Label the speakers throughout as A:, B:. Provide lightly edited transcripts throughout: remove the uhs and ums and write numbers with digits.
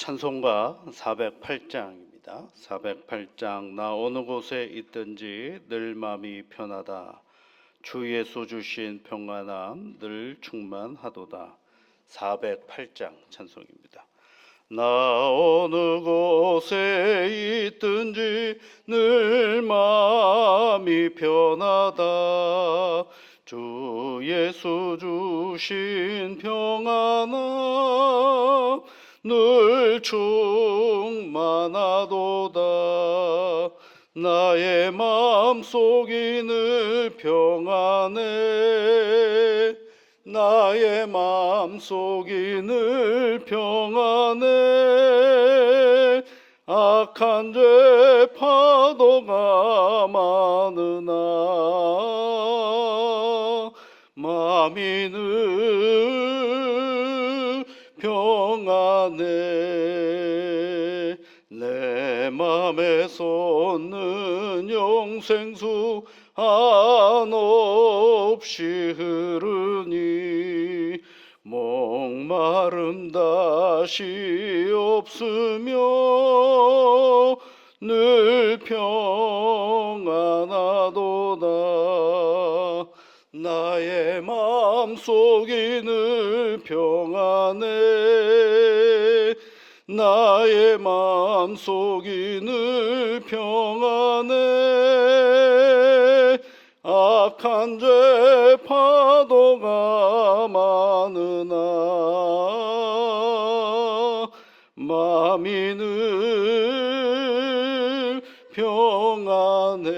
A: 찬송가 408장입니다. 408장. 나 어느 곳에 있든지 늘 마음이 편하다. 주 예수 주신 평안함 늘 충만하도다. 408장 찬송입니다. 나 어느 곳에 있든지 늘 마음이 편하다. 주 예수 주신 평안함 늘 충만하도다. 나의 마음속이 늘 평안해. 나의 마음속이 늘 평안해. 악한 죄 파도가 많으나 마음이 늘 평안해. 내 맘에 솟는 영생수 한없이 흐르니 목마름 다시 없으며 늘 평안하도다. 나의 마음속이 늘 평안해. 나의 마음속이 늘 평안해. 악한 죄 파도가 많으나 마음이 늘 평안해.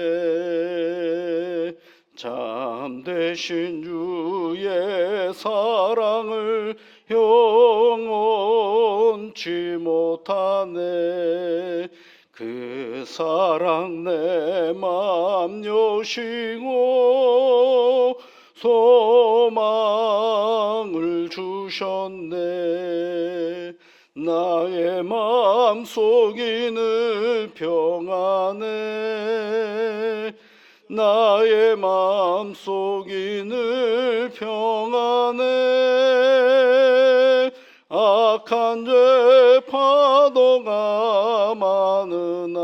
A: 참되신 주의 사랑을 영원치 못하네. 그 사랑 내 맘 여시고 소망을 주셨네. 나의 마음속이 늘 평안해. 나의 마음속이 늘 평안해. 악한 죄 파도가 많으나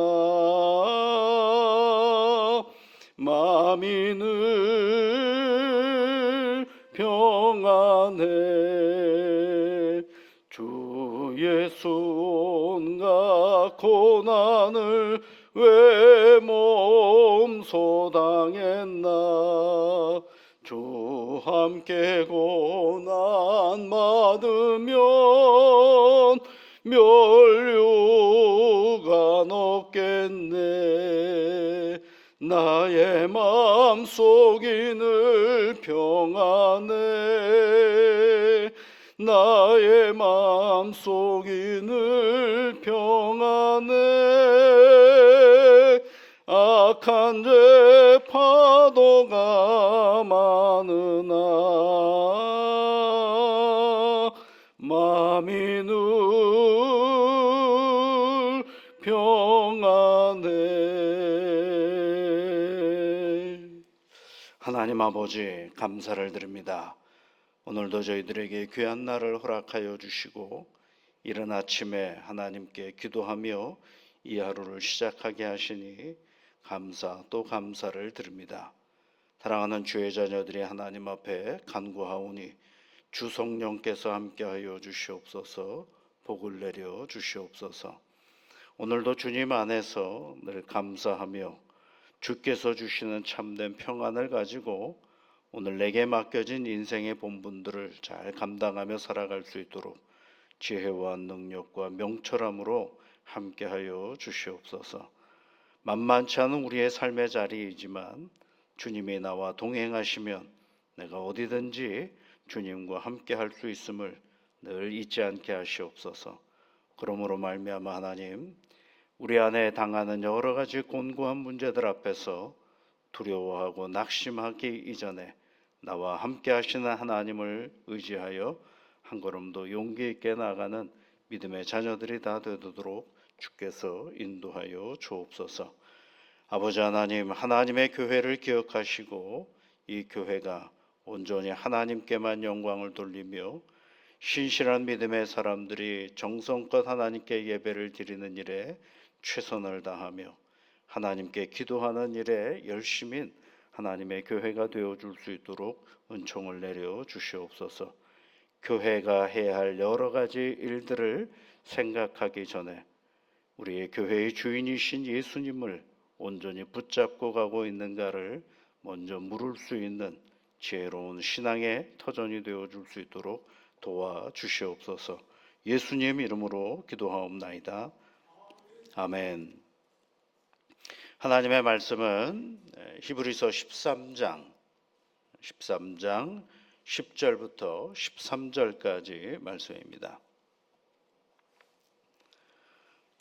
A: 마음이 늘 평안해. 주 예수 온갖 고난을 왜 몸소 당했나. 주 함께 고난 받으면 멸류관 없겠네. 나의 마음속이 늘 평안해. 나의 마음속이 늘 평안해. 악한 죄 파도가 많으나 마음이 늘 평안해. 하나님 아버지, 감사를 드립니다. 오늘도 저희들에게 귀한 날을 허락하여 주시고 이른 아침에 하나님께 기도하며 이 하루를 시작하게 하시니 감사 또 감사를 드립니다. 사랑하는 주의 자녀들이 하나님 앞에 간구하오니 주 성령께서 함께하여 주시옵소서. 복을 내려 주시옵소서. 오늘도 주님 안에서 늘 감사하며 주께서 주시는 참된 평안을 가지고 오늘 내게 맡겨진 인생의 본분들을 잘 감당하며 살아갈 수 있도록 지혜와 능력과 명철함으로 함께하여 주시옵소서. 만만치 않은 우리의 삶의 자리이지만 주님이 나와 동행하시면 내가 어디든지 주님과 함께할 수 있음을 늘 잊지 않게 하시옵소서. 그러므로 말미암아 하나님, 우리 안에 당하는 여러 가지 곤고한 문제들 앞에서 두려워하고 낙심하기 이전에 나와 함께 하시는 하나님을 의지하여 한 걸음 더 용기 있게 나아가는 믿음의 자녀들이 다 되도록 주께서 인도하여 주옵소서. 아버지 하나님, 하나님의 교회를 기억하시고 이 교회가 온전히 하나님께만 영광을 돌리며 신실한 믿음의 사람들이 정성껏 하나님께 예배를 드리는 일에 최선을 다하며 하나님께 기도하는 일에 열심인 하나님의 교회가 되어줄 수 있도록 은총을 내려 주시옵소서. 교회가 해야 할 여러 가지 일들을 생각하기 전에 우리의 교회의 주인이신 예수님을 온전히 붙잡고 가고 있는가를 먼저 물을 수 있는 지혜로운 신앙의 터전이 되어줄 수 있도록 도와주시옵소서. 예수님 이름으로 기도하옵나이다. 아멘. 하나님의 말씀은 히브리서 13장 10절부터 13절까지 말씀입니다.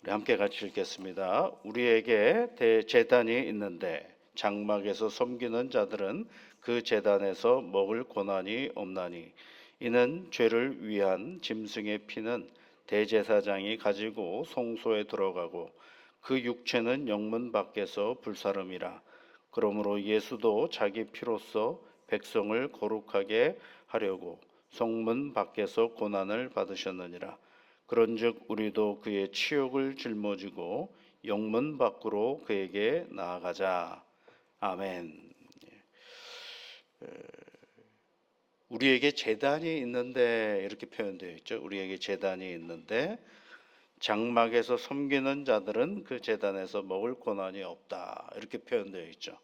A: 우리 함께 같이 읽겠습니다. 우리에게 대제단이 있는데 장막에서 섬기는 자들은 그 제단에서 먹을 고난이 없나니 이는 죄를 위한 짐승의 피는 대제사장이 가지고 성소에 들어가고 그 육체는 영문 밖에서 불사름이라. 그러므로 예수도 자기 피로써 백성을 거룩하게 하려고 성문 밖에서 고난을 받으셨느니라. 그런즉 우리도 그의 치욕을 짊어지고 영문 밖으로 그에게 나아가자. 아멘. 우리에게 제단이 있는데 이렇게 표현되어 있죠. 우리에게 제단이 있는데 장막에서 섬기는 자들은 그 제단에서 먹을 고난이 없다. 이렇게 표현되어 있죠.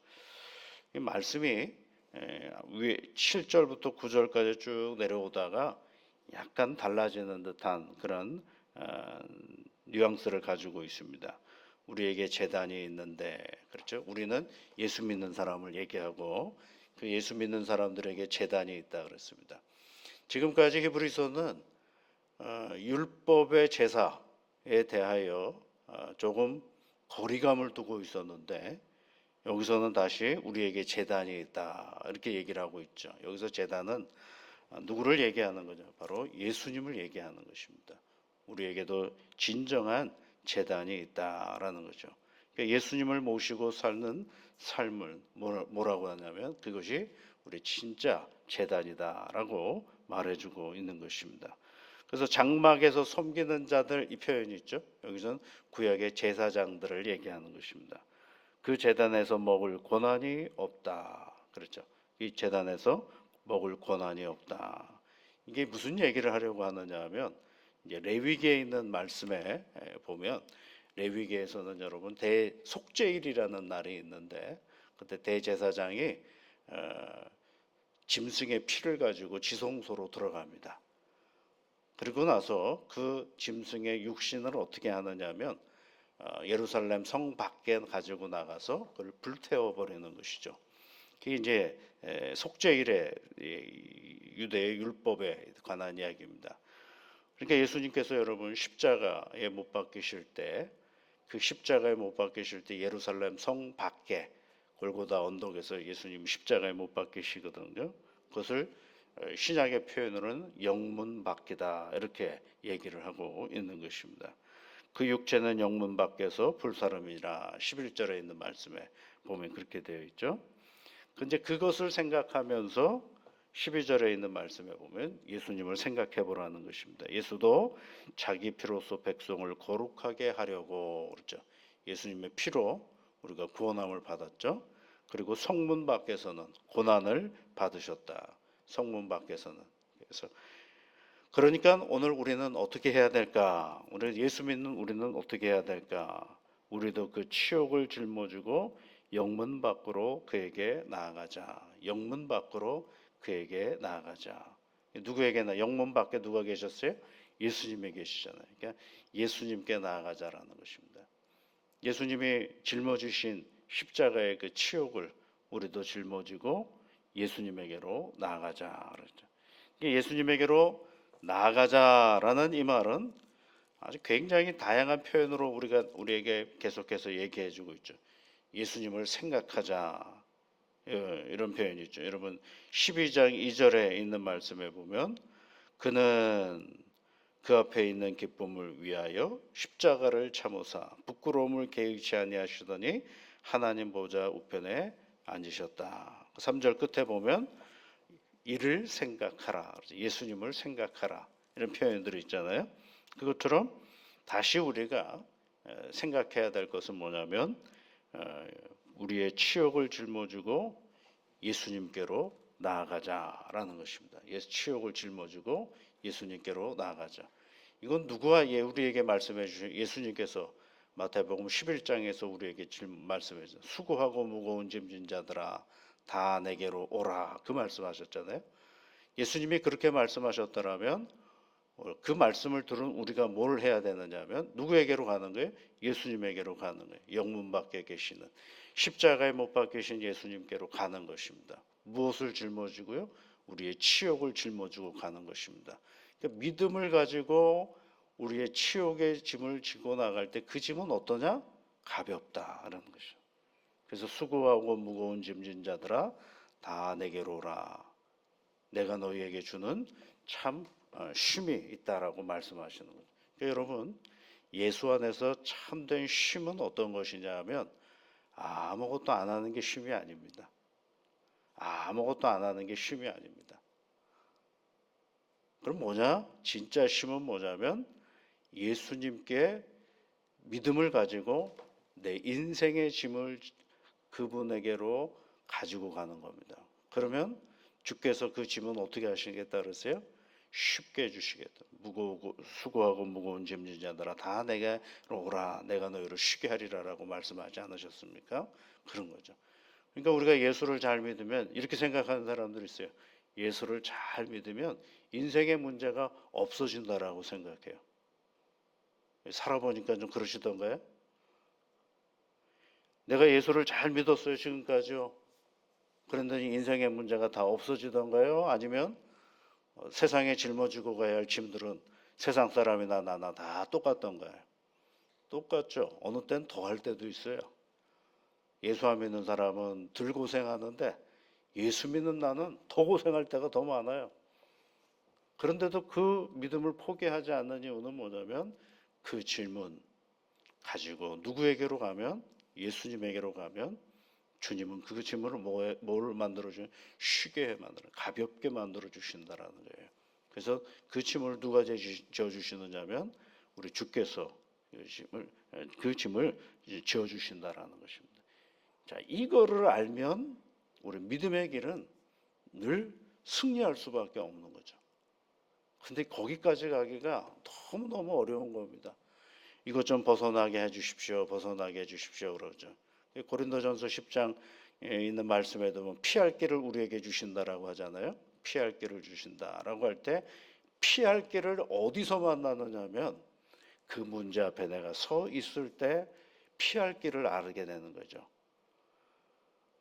A: 이 말씀이 위에 7절부터 9절까지 쭉 내려오다가 약간 달라지는 듯한 그런 뉘앙스를 가지고 있습니다. 우리에게 제단이 있는데, 그렇죠? 우리는 예수 믿는 사람을 얘기하고 그 예수 믿는 사람들에게 제단이 있다 그랬습니다. 지금까지 히브리서는 율법의 제사에 대하여 조금 거리감을 두고 있었는데 여기서는 다시 우리에게 제단이 있다 이렇게 얘기를 하고 있죠. 여기서 제단은 누구를 얘기하는 거죠? 바로 예수님을 얘기하는 것입니다. 우리에게도 진정한 제단이 있다라는 거죠. 그러니까 예수님을 모시고 사는 삶을 뭐라고 하냐면 그것이 우리 진짜 제단이다라고 말해주고 있는 것입니다. 그래서 장막에서 섬기는 자들 이 표현이 있죠. 여기서는 구약의 제사장들을 얘기하는 것입니다. 그 제단에서 먹을 고난이 없다. 그렇죠. 이 제단에서 먹을 고난이 없다. 이게 무슨 얘기를 하려고 하느냐 하면 이제 레위기에 있는 말씀에 보면 레위기에서는 여러분 대속죄일이라는 날이 있는데 그때 대제사장이 짐승의 피를 가지고 지성소로 들어갑니다. 그리고 나서 그 짐승의 육신을 어떻게 하느냐면 예루살렘 성 밖에 가지고 나가서 그걸 불태워 버리는 것이죠. 그게 이제 속죄일의 유대의 율법에 관한 이야기입니다. 그러니까 예수님께서 여러분 십자가에 못 박히실 때 그 십자가에 못 박히실 때 예루살렘 성 밖에 골고다 언덕에서 예수님 십자가에 못 박히시거든요. 그것을 신약의 표현으로는 영문 밖이다 이렇게 얘기를 하고 있는 것입니다. 그 육체는 영문 밖에서 불사름이라 11절에 있는 말씀에 보면 그렇게 되어 있죠. 근데 그것을 생각하면서 12절에 있는 말씀에 보면 예수님을 생각해 보라는 것입니다. 예수도 자기 피로써 백성을 거룩하게 하려고 그렇죠. 예수님의 피로 우리가 구원함을 받았죠. 그리고 성문 밖에서는 고난을 받으셨다. 성문 밖에서는. 그러니까 오늘 우리는 어떻게 해야 될까? 오늘 예수 믿는 우리는 어떻게 해야 될까? 우리도 그 치욕을 짊어지고 영문 밖으로 그에게 나아가자. 영문 밖으로 그에게 나아가자. 누구에게 영문 밖에 누가 계셨어요? 예수님에 계시잖아요. 그러니까 예수님께 나아가자라는 것입니다. 예수님이 짊어지신 십자가의 그 치욕을 우리도 짊어지고 예수님에게로 나아가자. 그랬죠. 예수님에게로 나아가자라는 이 말은 아주 굉장히 다양한 표현으로 우리에게 계속해서 얘기해주고 있죠. 예수님을 생각하자. 이런 표현이 있죠. 여러분 12장 2절에 있는 말씀에 보면 그는 그 앞에 있는 기쁨을 위하여 십자가를 참으사 부끄러움을 개의치 아니하시더니 하나님 보좌 우편에 앉으셨다. 3절 끝에 보면 이를 생각하라. 예수님을 생각하라. 이런 표현들이 있잖아요. 그것처럼 다시 우리가 생각해야 될 것은 뭐냐면 우리의 치욕을 짊어지고 예수님께로 나아가자라는 것입니다. 치욕을 짊어지고 예수님께로 나아가자. 이건 누구와 우리에게 말씀해 주신 예수님께서 마태복음 11장에서 우리에게 말씀해 주신 수고하고 무거운 짐진 자들아 다 내게로 오라 그 말씀하셨잖아요. 예수님이 그렇게 말씀하셨더라면 그 말씀을 들은 우리가 뭘 해야 되느냐면 누구에게로 가는 거예요? 예수님에게로 가는 거예요. 영문 밖에 계시는 십자가에 못 박히신 예수님께로 가는 것입니다. 무엇을 짊어지고요? 우리의 치욕을 짊어지고 가는 것입니다. 그러니까 믿음을 가지고 우리의 치욕의 짐을 지고 나갈 때 그 짐은 어떠냐? 가볍다라는 것이죠. 그래서 수고하고 무거운 짐진 자들아 다 내게로 오라. 내가 너희에게 주는 참 쉼이 있다라고 말씀하시는 거죠. 그러니까 여러분 예수 안에서 참된 쉼은 어떤 것이냐 하면 아무것도 안 하는 게 쉼이 아닙니다. 아무것도 안 하는 게 쉼이 아닙니다. 그럼 뭐냐? 진짜 쉼은 뭐냐면 예수님께 믿음을 가지고 내 인생의 짐을 그분에게로 가지고 가는 겁니다. 그러면 주께서 그 짐은 어떻게 하시겠다 그러세요? 쉽게 해주시겠다. 수고하고 무거운 짐진 자들아 다 내게 오라 내가 너희를 쉬게 하리라라고 말씀하지 않으셨습니까? 그런 거죠. 그러니까 우리가 예수를 잘 믿으면 이렇게 생각하는 사람들이 있어요. 예수를 잘 믿으면 인생의 문제가 없어진다라고 생각해요. 살아보니까 좀 그러시던가요? 내가 예수를 잘 믿었어요 지금까지요. 그런데 인생의 문제가 다 없어지던가요? 아니면 세상에 짊어지고 가야 할 짐들은 세상 사람이나 나나 다 똑같던가요? 똑같죠. 어느 땐 더 할 때도 있어요. 예수 안 믿는 사람은 덜 고생하는데 예수 믿는 나는 더 고생할 때가 더 많아요. 그런데도 그 믿음을 포기하지 않는 이유는 뭐냐면 그 질문 가지고 누구에게로 가면 예수님에게로 가면 주님은 그 짐을 뭘 만들어주냐? 쉬게 만들어, 가볍게 만들어 주신다라는 거예요. 그래서 그 짐을 누가 지어 주시느냐면 우리 주께서 그 짐을 지어 주신다라는 것입니다. 자, 이거를 알면 우리 믿음의 길은 늘 승리할 수밖에 없는 거죠. 근데 거기까지 가기가 너무너무 어려운 겁니다. 이것 좀 벗어나게 해주십시오. 벗어나게 해주십시오. 그러죠. 고린도전서 10장에 있는 말씀에도 보면 피할 길을 우리에게 주신다라고 하잖아요. 피할 길을 주신다라고 할 때 피할 길을 어디서 만나느냐면 그 문제 앞에 내가 서 있을 때 피할 길을 알게 되는 거죠.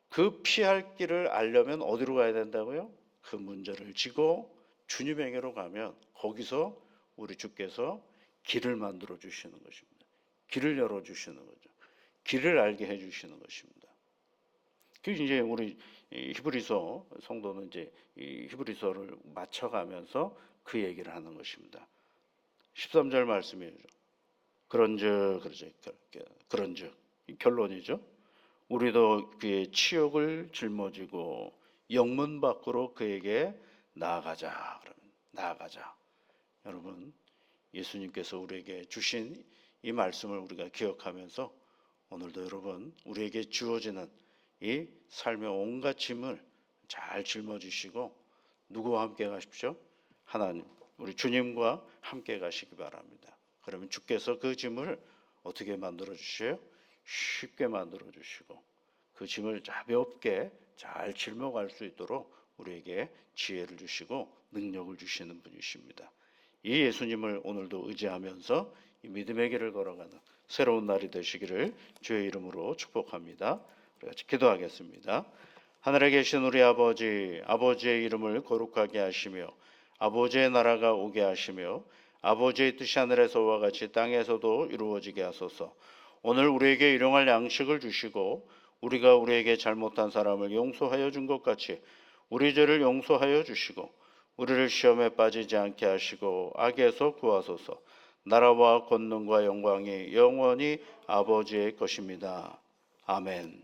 A: 그 피할 길을 알려면 어디로 가야 된다고요? 그 문제를 지고 주님에게로 가면 거기서 우리 주께서 길을 만들어 주시는 것입니다. 길을 열어 주시는 거죠. 길을 알게 해 주시는 것입니다. 그 이제 우리 히브리서 성도는 이제 이 히브리서를 맞춰가면서 그 얘기를 하는 것입니다. 13절 말씀이죠. 그런즉 결론이죠. 우리도 그의 치욕을 짊어지고 영문 밖으로 그에게 나아가자. 그러면 나아가자. 여러분 예수님께서 우리에게 주신 이 말씀을 우리가 기억하면서 오늘도 여러분 우리에게 주어지는 이 삶의 온갖 짐을 잘 짊어지시고 누구와 함께 가십시오? 하나님, 우리 주님과 함께 가시기 바랍니다. 그러면 주께서 그 짐을 어떻게 만들어 주셔요? 쉽게 만들어 주시고 그 짐을 가볍게 잘 짊어갈 수 있도록 우리에게 지혜를 주시고 능력을 주시는 분이십니다. 이 예수님을 오늘도 의지하면서 이 믿음의 길을 걸어가는 새로운 날이 되시기를 주의 이름으로 축복합니다. 우리 같이 기도하겠습니다. 하늘에 계신 우리 아버지, 아버지의 이름을 거룩하게 하시며 아버지의 나라가 오게 하시며 아버지의 뜻이 하늘에서와 같이 땅에서도 이루어지게 하소서. 오늘 우리에게 일용할 양식을 주시고 우리가 우리에게 잘못한 사람을 용서하여 준 것 같이 우리 죄를 용서하여 주시고 우리를 시험에 빠지지 않게 하시고 악에서 구하소서. 나라와 권능과 영광이 영원히 아버지의 것입니다. 아멘.